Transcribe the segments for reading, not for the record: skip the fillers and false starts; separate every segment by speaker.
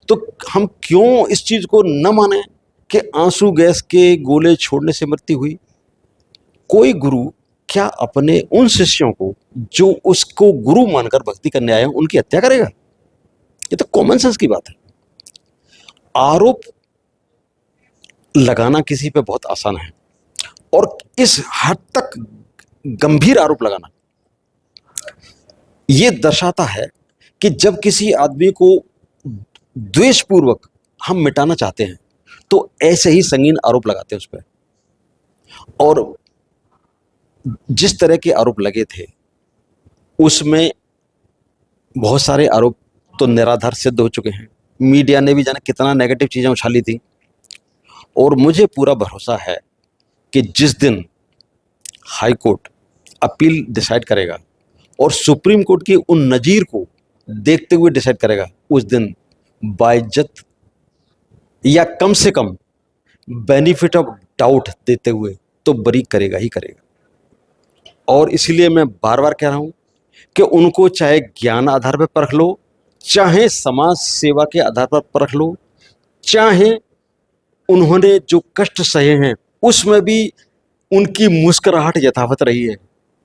Speaker 1: तो हम क्यों इस चीज को न माने कि आंसू गैस के गोले छोड़ने से मृत्यु हुई? कोई गुरु क्या अपने उन शिष्यों को जो उसको गुरु मानकर भक्ति करने आए हैं उनकी हत्या करेगा? ये तो कॉमन सेंस की बात है। आरोप लगाना किसी पे बहुत आसान है, और इस हद तक गंभीर आरोप लगाना यह दर्शाता है कि जब किसी आदमी को द्वेषपूर्वक हम मिटाना चाहते हैं तो ऐसे ही संगीन आरोप लगाते हैं उस पर। और जिस तरह के आरोप लगे थे उसमें बहुत सारे आरोप तो निराधार सिद्ध हो चुके हैं। मीडिया ने भी जाने कितना नेगेटिव चीजें उछाली थी, और मुझे पूरा भरोसा है कि जिस दिन हाई कोर्ट अपील डिसाइड करेगा और सुप्रीम कोर्ट की उन नजीर को देखते हुए डिसाइड करेगा, उस दिन बाइज्जत या कम से कम बेनिफिट ऑफ डाउट देते हुए तो बरी करेगा ही करेगा। और इसलिए मैं बार बार कह रहा हूं कि उनको चाहे ज्ञान आधार पर परख लो, चाहे समाज सेवा के आधार पर परख लो, चाहे उन्होंने जो कष्ट सहे हैं उसमें भी उनकी मुस्कुराहट यथावत रही है,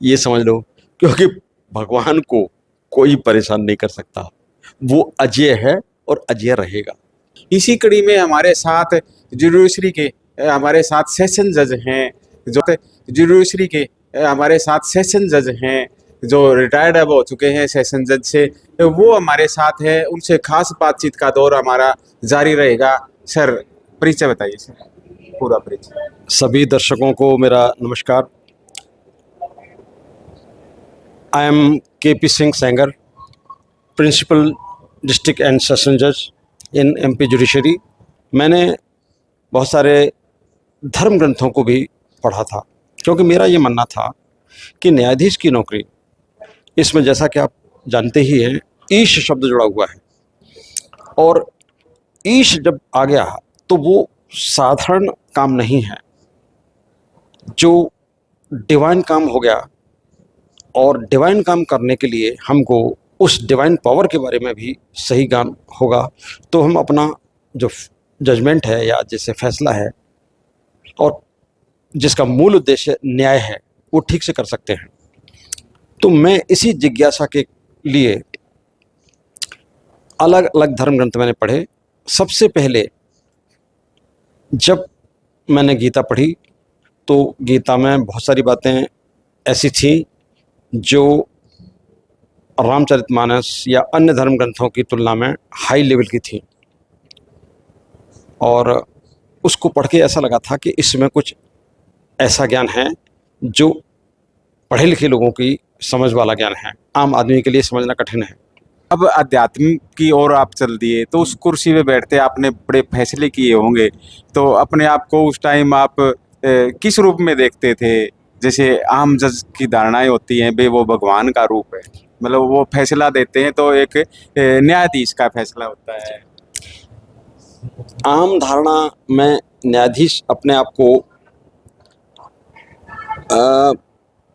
Speaker 1: ये समझ लो। क्योंकि भगवान को कोई परेशान नहीं कर सकता, वो अजय है और अजय रहेगा।
Speaker 2: इसी कड़ी में हमारे साथ जुडिशरी के हमारे साथ सेशन जज हैं, जो जुडिशरी के हमारे साथ सेशन जज हैं जो रिटायर्ड अब हो चुके हैं सेशन जज से, वो हमारे साथ है। उनसे खास बातचीत का दौर हमारा जारी रहेगा। सर, परिचय बताइए सर, पूरा परिचय।
Speaker 1: सभी दर्शकों को मेरा नमस्कार। I am K P. Singh Sengar, principal district and session जज इन एमपी जुडिशरी। मैंने बहुत सारे धर्म ग्रंथों को भी पढ़ा था, क्योंकि मेरा ये मानना था कि न्यायाधीश की नौकरी, इसमें जैसा कि आप जानते ही हैं ईश शब्द जुड़ा हुआ है, और ईश जब आ गया तो वो साधारण काम नहीं है, जो डिवाइन काम हो गया। और डिवाइन काम करने के लिए हमको उस डिवाइन पावर के बारे में भी सही ज्ञान होगा, तो हम अपना जो जजमेंट है या जैसे फैसला है और जिसका मूल उद्देश्य न्याय है वो ठीक से कर सकते हैं। तो मैं इसी जिज्ञासा के लिए अलग अलग धर्म ग्रंथ मैंने पढ़े। सबसे पहले जब मैंने गीता पढ़ी तो गीता में बहुत सारी बातें ऐसी थी जो रामचरितमानस या अन्य धर्म ग्रंथों की तुलना में हाई लेवल की थी, और उसको पढ़ के ऐसा लगा था कि इसमें कुछ ऐसा ज्ञान है जो पढ़े लिखे लोगों की समझ वाला ज्ञान है, आम आदमी के लिए समझना कठिन है।
Speaker 2: अब अध्यात्म की ओर आप चल दिए, तो उस कुर्सी पे बैठते आपने बड़े फैसले किए होंगे, तो अपने आप को उस टाइम आप किस रूप में देखते थे? जैसे आम जज की धारणाएं होती हैं बे वो भगवान का रूप है, मतलब वो फैसला देते हैं तो एक न्यायाधीश का फैसला होता है।
Speaker 1: आम धारणा में न्यायाधीश अपने आप को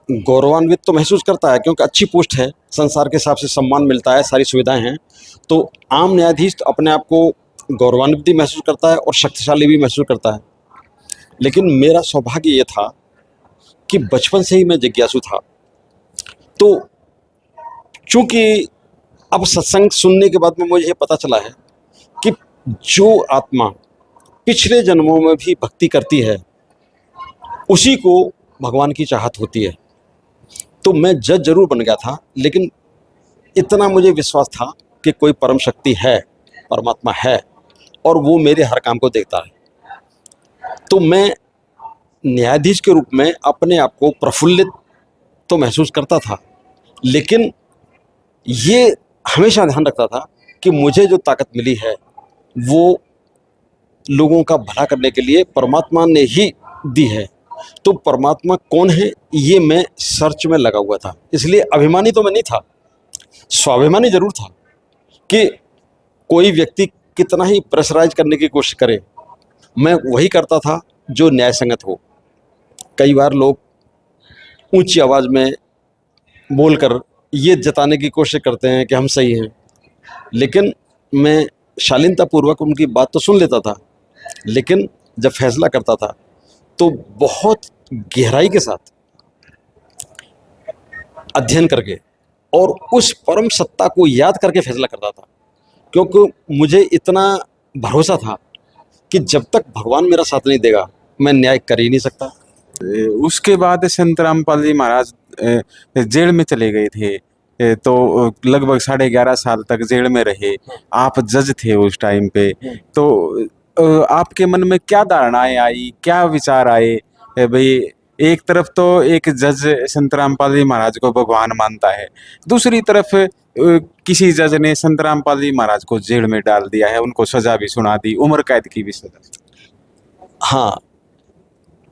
Speaker 1: गौरवान्वित तो महसूस करता है, क्योंकि अच्छी पोस्ट है, संसार के हिसाब से सम्मान मिलता है, सारी सुविधाएं हैं। तो आम न्यायाधीश तो अपने आप को गौरवान्वित भी महसूस करता है और शक्तिशाली भी महसूस करता है। लेकिन मेरा सौभाग्य ये था कि बचपन से ही मैं जिज्ञासु था। तो चूंकि अब सत्संग सुनने के बाद में मुझे ये पता चला है कि जो आत्मा पिछले जन्मों में भी भक्ति करती है उसी को भगवान की चाहत होती है। तो मैं जज जरूर बन गया था, लेकिन इतना मुझे विश्वास था कि कोई परम शक्ति है, परमात्मा है, और वो मेरे हर काम को देखता है। तो मैं न्यायाधीश के रूप में अपने आप को प्रफुल्लित तो महसूस करता था, लेकिन ये हमेशा ध्यान रखता था कि मुझे जो ताकत मिली है वो लोगों का भला करने के लिए परमात्मा ने ही दी है। तो परमात्मा कौन है ये मैं सर्च में लगा हुआ था। इसलिए अभिमानी तो मैं नहीं था, स्वाभिमानी जरूर था कि कोई व्यक्ति कितना ही प्रेशराइज करने की कोशिश करे, मैं वही करता था जो न्याय संगत हो। कई बार लोग ऊंची आवाज में बोलकर ये जताने की कोशिश करते हैं कि हम सही हैं, लेकिन मैं शालीनतापूर्वक उनकी बात तो सुन लेता था, लेकिन जब फैसला करता था तो बहुत गहराई के साथ अध्ययन करके और उस परम सत्ता को याद करके फैसला करता था, क्योंकि मुझे इतना भरोसा था कि जब तक भगवान मेरा साथ नहीं देगा मैं न्याय कर ही नहीं सकता।
Speaker 2: उसके बाद संत रामपाल जी महाराज जेल में चले गए थे। तो लगभग 11.5 साल तक जेल में रहे। आप जज थे उस टाइम पे, तो आपके मन में क्या धारणाएं आई, क्या विचार आए? भाई एक तरफ तो एक जज संत रामपाल जी महाराज को भगवान मानता है, दूसरी तरफ किसी जज ने संत रामपाल जी महाराज को जेल में डाल दिया है, उनको सजा भी सुना दी, उम्र कैद की भी सजा।
Speaker 1: हाँ,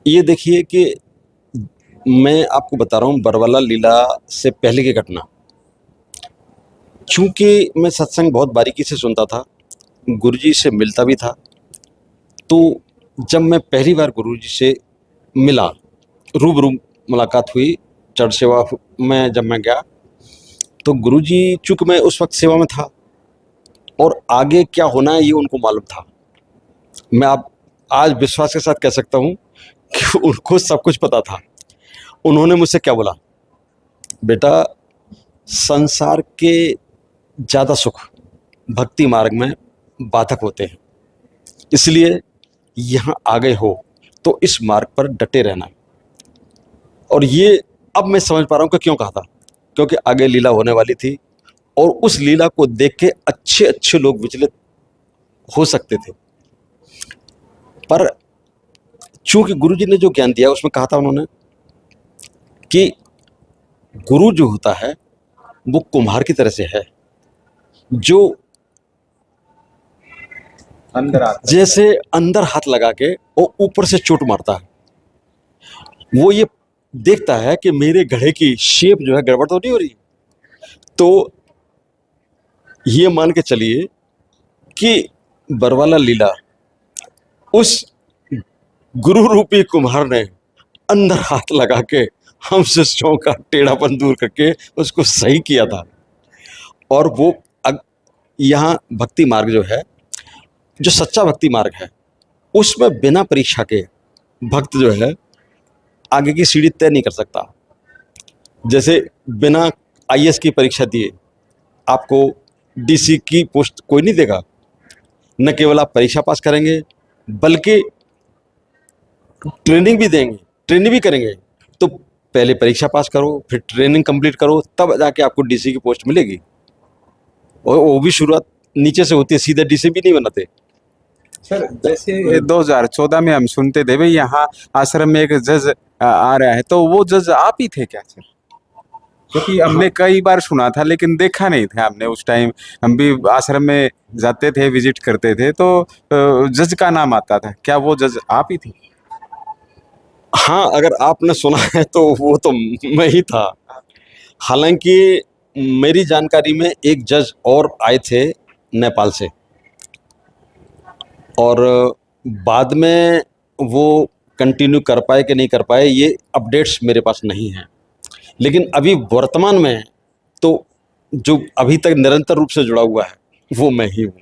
Speaker 1: ये देखिए कि मैं आपको बता रहा हूँ बरवाला लीला से पहले की घटना। चूंकि मैं सत्संग बहुत बारीकी से सुनता था, गुरुजी से मिलता भी था, तो जब मैं पहली बार गुरुजी से मिला, रूबरू मुलाकात हुई, चढ़ सेवा में जब मैं गया, तो गुरुजी, चूंकि मैं उस वक्त सेवा में था और आगे क्या होना है ये उनको मालूम था। मैं आप आज विश्वास के साथ कह सकता हूँ कि उनको सब कुछ पता था। उन्होंने मुझसे क्या बोला, बेटा संसार के ज़्यादा सुख भक्ति मार्ग में बाधक होते हैं, इसलिए यहाँ आ गए हो तो इस मार्ग पर डटे रहना। और ये अब मैं समझ पा रहा हूँ कि क्यों कहा था, क्योंकि आगे लीला होने वाली थी और उस लीला को देख के अच्छे अच्छे लोग विचलित हो सकते थे। पर चूंकि गुरुजी ने जो ज्ञान दिया उसमें कहा था उन्होंने कि गुरु जो होता है वो कुम्हार की तरह से है, जो
Speaker 2: अंदर आता है।
Speaker 1: जैसे अंदर हाथ लगा के और ऊपर से चोट मारता है। वो ये देखता है कि मेरे घड़े की शेप जो है गड़बड़ तो नहीं हो रही। तो ये मान के चलिए कि बरवाला लीला उस गुरु रूपी कुम्हार ने अंदर हाथ लगा के हम शिष्यों का टेढ़ापन दूर करके उसको सही किया था। और वो यहाँ भक्ति मार्ग जो है, जो सच्चा भक्ति मार्ग है, उसमें बिना परीक्षा के भक्त जो है आगे की सीढ़ी तय नहीं कर सकता। जैसे बिना आईएएस की परीक्षा दिए आपको डीसी की पोस्ट कोई नहीं देगा। न केवल आप परीक्षा पास करेंगे बल्कि ट्रेनिंग भी देंगे, ट्रेनिंग भी करेंगे। तो पहले परीक्षा पास करो, फिर ट्रेनिंग कंप्लीट करो, तब जाके आपको डीसी की पोस्ट मिलेगी। और वो भी शुरुआत नीचे से होती है, सीधे डीसी भी नहीं बनाते।
Speaker 2: सर जैसे 2014 में हम सुनते थे भाई यहाँ आश्रम में एक जज आ रहा है, तो वो जज आप ही थे क्या सर? क्योंकि हमने कई बार सुना था लेकिन देखा नहीं था हमने। उस टाइम हम भी आश्रम में जाते थे, विजिट करते थे, तो जज का नाम आता था, क्या वो जज आप ही थी?
Speaker 1: हाँ, अगर आपने सुना है तो वो तो मैं ही था। हालांकि मेरी जानकारी में एक जज और आए थे नेपाल से, और बाद में वो कंटिन्यू कर पाए कि नहीं कर पाए ये अपडेट्स मेरे पास नहीं हैं। लेकिन अभी वर्तमान में तो जो अभी तक निरंतर रूप से जुड़ा हुआ है वो मैं ही हूँ।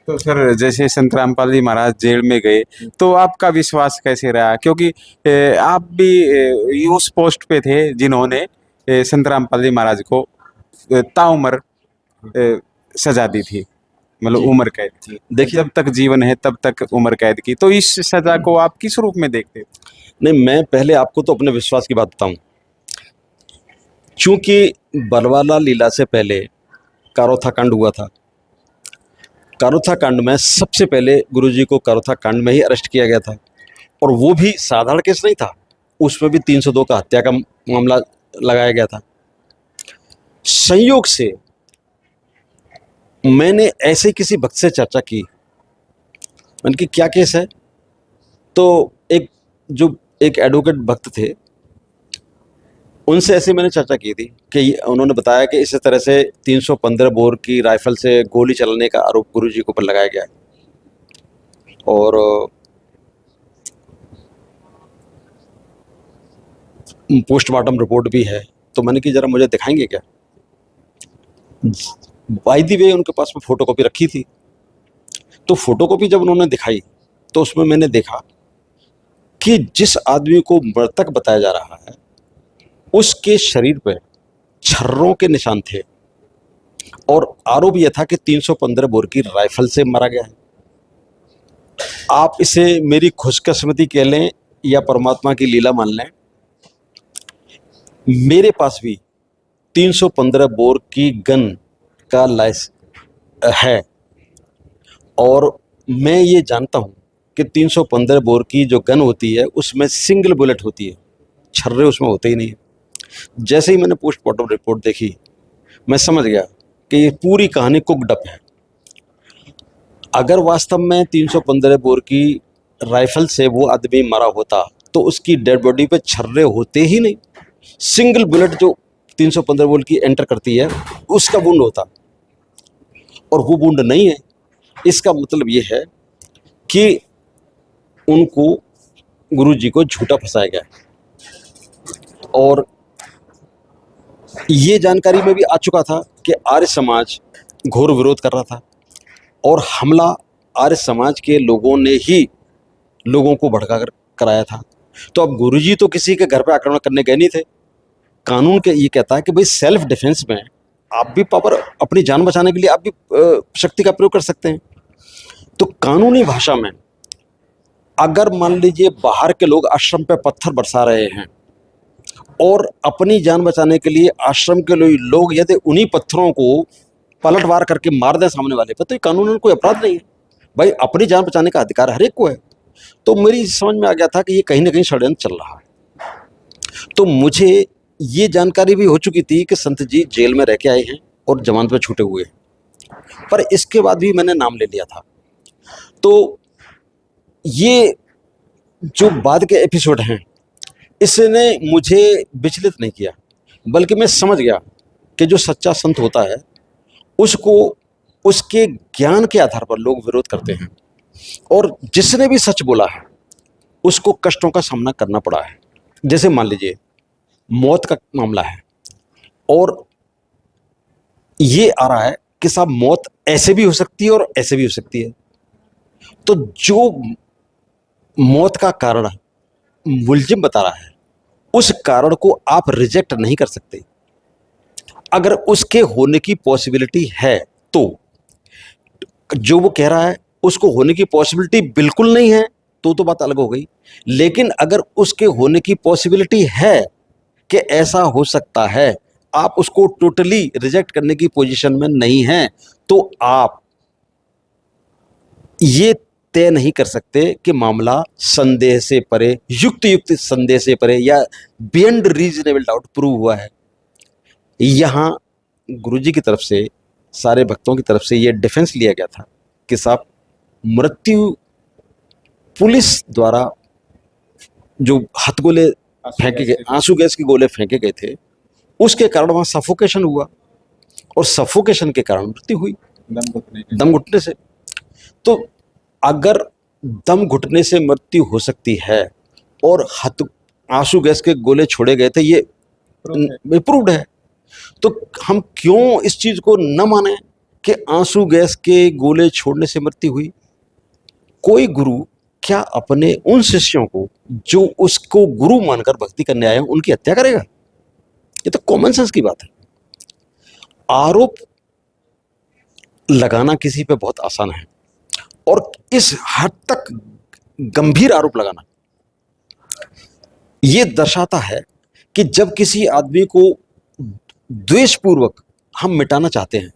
Speaker 2: तो सर जैसे संत रामपाल जी महाराज जेल में गए तो आपका विश्वास कैसे रहा? क्योंकि आप भी उस पोस्ट पे थे जिन्होंने संत रामपाल जी महाराज को ताउम्र सजा दी थी, मतलब
Speaker 1: जी।
Speaker 2: उम्र कैद की।
Speaker 1: देखिए,
Speaker 2: जब तक जीवन है तब तक उम्र कैद की, तो इस सजा को आप किस रूप में देखते थे?
Speaker 1: नहीं, मैं पहले आपको तो अपने विश्वास की बात बताऊं। चूंकि बरवाला लीला से पहले कारोथा कांड हुआ था। कारोथा कांड में सबसे पहले गुरुजी को कारोथा कांड में ही अरेस्ट किया गया था, और वो भी साधारण केस नहीं था, उसमें भी 302 का हत्या का मामला लगाया गया था। संयोग से मैंने ऐसे किसी भक्त से चर्चा की, मैंने कि क्या केस है, तो एक एडवोकेट भक्त थे, उनसे ऐसे मैंने चर्चा की थी कि उन्होंने बताया कि इस तरह से 315 बोर की राइफल से गोली चलाने का आरोप गुरुजी के ऊपर लगाया गया है, और पोस्टमार्टम रिपोर्ट भी है। तो मैंने कि जरा मुझे दिखाएंगे क्या? बाय द वे उनके पास में फोटोकॉपी रखी थी, तो फोटोकॉपी जब उन्होंने दिखाई तो उसमें मैंने देखा कि जिस आदमी को मृतक बताया जा रहा है उसके शरीर पे छर्रों के निशान थे और आरोप यह था कि 315 बोर की राइफल से मारा गया है। आप इसे मेरी खुशकिस्मती कह लें या परमात्मा की लीला मान लें, मेरे पास भी 315 बोर की गन का लाइसेंस है और मैं ये जानता हूँ कि 315 बोर की जो गन होती है उसमें सिंगल बुलेट होती है, छर्रे उसमें होते ही नहीं है। जैसे ही मैंने पोस्टमार्टम रिपोर्ट देखी मैं समझ गया कि ये पूरी कहानी कुकड अप है। अगर वास्तव में 315 बोर की राइफल से वो आदमी मरा होता तो उसकी डेड बॉडी पे छर्रे होते ही नहीं, सिंगल बुलेट जो 315 बोर की एंटर करती है उसका वुंड होता, और वो वुंड नहीं है। इसका मतलब ये है कि उनको गुरुजी को झूठा फंसाया गया। और ये जानकारी में भी आ चुका था कि आर्य समाज घोर विरोध कर रहा था और हमला आर्य समाज के लोगों ने ही लोगों को भड़का कर कराया था। तो अब गुरुजी तो किसी के घर पे आक्रमण करने गए नहीं थे। कानून के ये कहता है कि भाई सेल्फ डिफेंस में आप भी पावर, अपनी जान बचाने के लिए आप भी शक्ति का प्रयोग कर सकते हैं। तो कानूनी भाषा में अगर मान लीजिए बाहर के लोग आश्रम पे पत्थर बरसा रहे हैं और अपनी जान बचाने के लिए आश्रम के लोग यदि उन्हीं पत्थरों को पलटवार करके मार दें सामने वाले पर, तो ये कानूनन कोई अपराध नहीं है। भाई अपनी जान बचाने का अधिकार हर एक को है। तो मेरी समझ में आ गया था कि ये कहीं ना कहीं षड्यंत्र चल रहा है। तो मुझे ये जानकारी भी हो चुकी थी कि संत जी जेल में रह के आए हैं और जमानत पे छूटे हुए हैं, पर इसके बाद भी मैंने नाम ले लिया था। तो ये जो बाद के एपिसोड हैं इसने मुझे विचलित नहीं किया, बल्कि मैं समझ गया कि जो सच्चा संत होता है उसको उसके ज्ञान के आधार पर लोग विरोध करते हैं, और जिसने भी सच बोला है उसको कष्टों का सामना करना पड़ा है। जैसे मान लीजिए मौत का मामला है और ये आ रहा है कि साहब मौत ऐसे भी हो सकती है और ऐसे भी हो सकती है। तो जो मौत का कारण मुलजिम बता रहा है उस कारण को आप रिजेक्ट नहीं कर सकते। अगर उसके होने की पॉसिबिलिटी है तो जो वो कह रहा है उसको होने की पॉसिबिलिटी बिल्कुल नहीं है तो बात अलग हो गई। लेकिन अगर उसके होने की पॉसिबिलिटी है कि ऐसा हो सकता है, आप उसको टोटली रिजेक्ट करने की पोजीशन में नहीं हैं, तो आप ये तय नहीं कर सकते कि मामला संदेह से परे, युक्त संदेह से परे या बियॉन्ड रीजनेबल डाउट प्रूव हुआ है। यहाँ गुरुजी की तरफ से, सारे भक्तों की तरफ से ये डिफेंस लिया गया था कि साहब मृत्यु पुलिस द्वारा जो हथगोले फेंके गए, आंसू गैस के गोले फेंके गए थे, उसके कारण वहाँ सफोकेशन हुआ और सफोकेशन के कारण मृत्यु हुई दम घुटने से। तो अगर दम घुटने से मृत्यु हो सकती है और आंसू गैस के गोले छोड़े गए थे, ये प्रूव्ड है, तो हम क्यों इस चीज को न माने कि आंसू गैस के गोले छोड़ने से मृत्यु हुई। कोई गुरु क्या अपने उन शिष्यों को जो उसको गुरु मानकर भक्ति करने आए हैं उनकी हत्या करेगा? ये तो कॉमन सेंस की बात है। आरोप लगाना किसी पे बहुत आसान है और इस हद तक गंभीर आरोप लगाना ये दर्शाता है कि जब किसी आदमी को द्वेषपूर्वक हम मिटाना चाहते हैं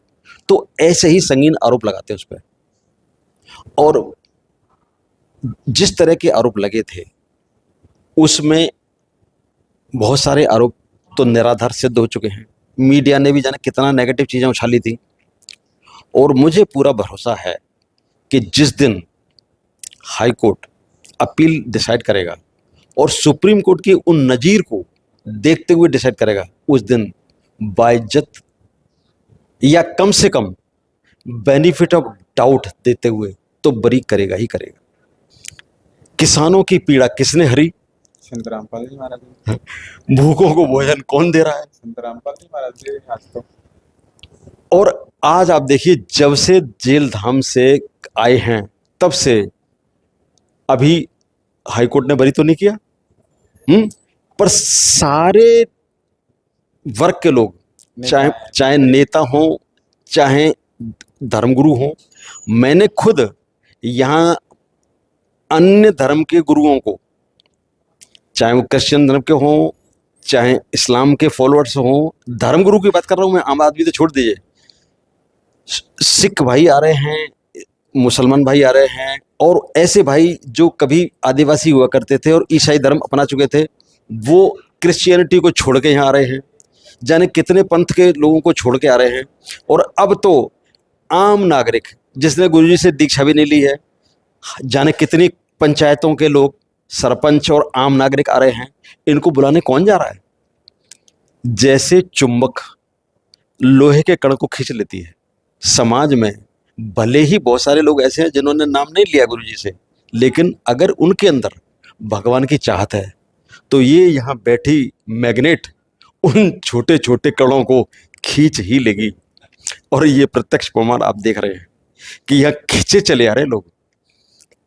Speaker 1: तो ऐसे ही संगीन आरोप लगाते हैं उस पर। और जिस तरह के आरोप लगे थे उसमें बहुत सारे आरोप तो निराधार सिद्ध हो चुके हैं। मीडिया ने भी जाने कितना नेगेटिव चीज़ें उछाली थी, और मुझे पूरा भरोसा है कि जिस दिन हाई कोर्ट अपील डिसाइड करेगा और सुप्रीम कोर्ट की उन नज़ीर को देखते हुए डिसाइड करेगा, उस दिन बाइज्जत या कम से कम बेनिफिट ऑफ डाउट देते हुए तो बरी करेगा ही करेगा। किसानों की पीड़ा किसने हरी?
Speaker 2: संत रामपाल जी महाराज।
Speaker 1: भूखों को भोजन कौन दे रहा है?
Speaker 2: संत रामपाल जी महाराज जी आज तो।
Speaker 1: और आज आप देखिए, जब से जेल धाम से आए हैं तब से अभी हाई कोर्ट ने बरी तो नहीं किया। पर सारे वर्ग के लोग, चाहे चाहे नेता हो, चाहे धर्मगुरु हो, मैंने खुद यहाँ अन्य धर्म के गुरुओं को, चाहे वो क्रिश्चियन धर्म के हों, चाहे इस्लाम के फॉलोअर्स हों, धर्मगुरु की बात कर रहा हूँ मैं, आम आदमी तो छोड़ दीजिए, सिख भाई आ रहे हैं, मुसलमान भाई आ रहे हैं, और ऐसे भाई जो कभी आदिवासी हुआ करते थे और ईसाई धर्म अपना चुके थे, वो क्रिश्चियनिटी को छोड़ के यहाँ आ रहे हैं, जाने कितने पंथ के लोगों को छोड़ के आ रहे हैं। और अब तो आम नागरिक जिसने गुरुजी से दीक्षा भी नहीं ली है, जाने कितनी पंचायतों के लोग, सरपंच और आम नागरिक आ रहे हैं, इनको बुलाने कौन जा रहा है? जैसे चुंबक लोहे के कण को खींच लेती है, समाज में भले ही बहुत सारे लोग ऐसे हैं जिन्होंने नाम नहीं लिया गुरुजी से, लेकिन अगर उनके अंदर भगवान की चाहत है तो ये यहाँ बैठी मैग्नेट उन छोटे छोटे कणों को खींच ही लेगी। और ये प्रत्यक्ष प्रमाण आप देख रहे हैं कि यहाँ खींचे चले आ रहे लोग।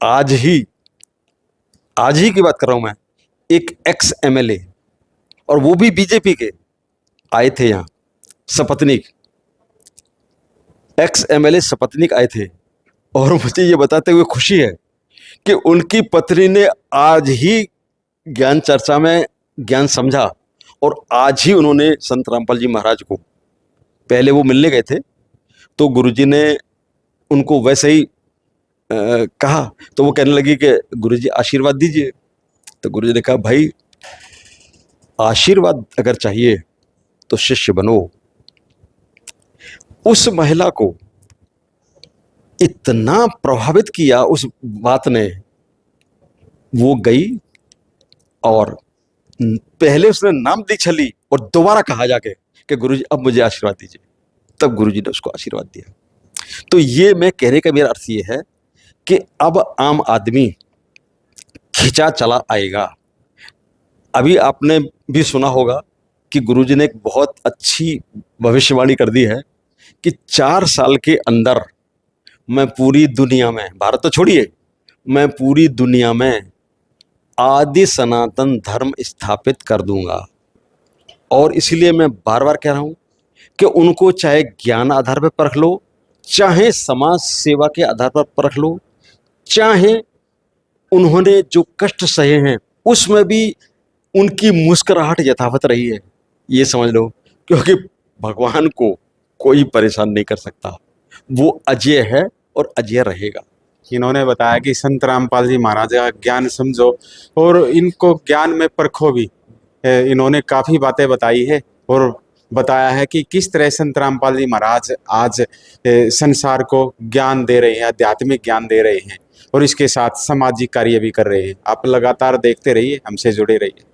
Speaker 1: आज ही की बात कर रहा हूं मैं, एक एक्स एमएलए, और वो भी बीजेपी के, आए थे यहाँ, सपत्नीक, एक्स एमएलए सपत्नीक आए थे, और मुझे ये बताते हुए खुशी है कि उनकी पत्नी ने आज ही ज्ञान चर्चा में ज्ञान समझा, और आज ही उन्होंने संत रामपाल जी महाराज को, पहले वो मिलने गए थे तो गुरुजी ने उनको वैसे ही कहा, तो वो कहने लगी कि गुरुजी आशीर्वाद दीजिए। तो गुरुजी ने कहा, भाई आशीर्वाद अगर चाहिए तो शिष्य बनो। उस महिला को इतना प्रभावित किया उस बात ने, वो गई और पहले उसने नाम दीक्षा ली और दोबारा कहा जाके कि गुरुजी अब मुझे आशीर्वाद दीजिए, तब गुरुजी ने उसको आशीर्वाद दिया। तो ये मैं कहने का मेरा अर्थ ये है कि अब आम आदमी खिंचा चला आएगा। अभी आपने भी सुना होगा कि गुरुजी ने एक बहुत अच्छी भविष्यवाणी कर दी है कि 4 साल के अंदर मैं पूरी दुनिया में, भारत तो छोड़िए, मैं पूरी दुनिया में आदि सनातन धर्म स्थापित कर दूंगा। और इसलिए मैं बार बार कह रहा हूं कि उनको चाहे ज्ञान आधार पर परख लो, चाहे समाज सेवा के आधार पर परख लो, चाहे उन्होंने जो कष्ट सहे हैं उसमें भी उनकी मुस्कुराहट यथावत रही है, ये समझ लो, क्योंकि भगवान को कोई परेशान नहीं कर सकता, वो अजय है और अजय रहेगा।
Speaker 2: इन्होंने बताया कि संत रामपाल जी महाराज का ज्ञान समझो और इनको ज्ञान में परखो भी। इन्होंने काफ़ी बातें बताई है और बताया है कि किस तरह संत रामपाल जी महाराज आज संसार को ज्ञान दे रहे हैं, आध्यात्मिक ज्ञान दे रहे हैं और इसके साथ सामाजिक कार्य भी कर रहे हैं। आप लगातार देखते रहिए, हमसे जुड़े रहिए।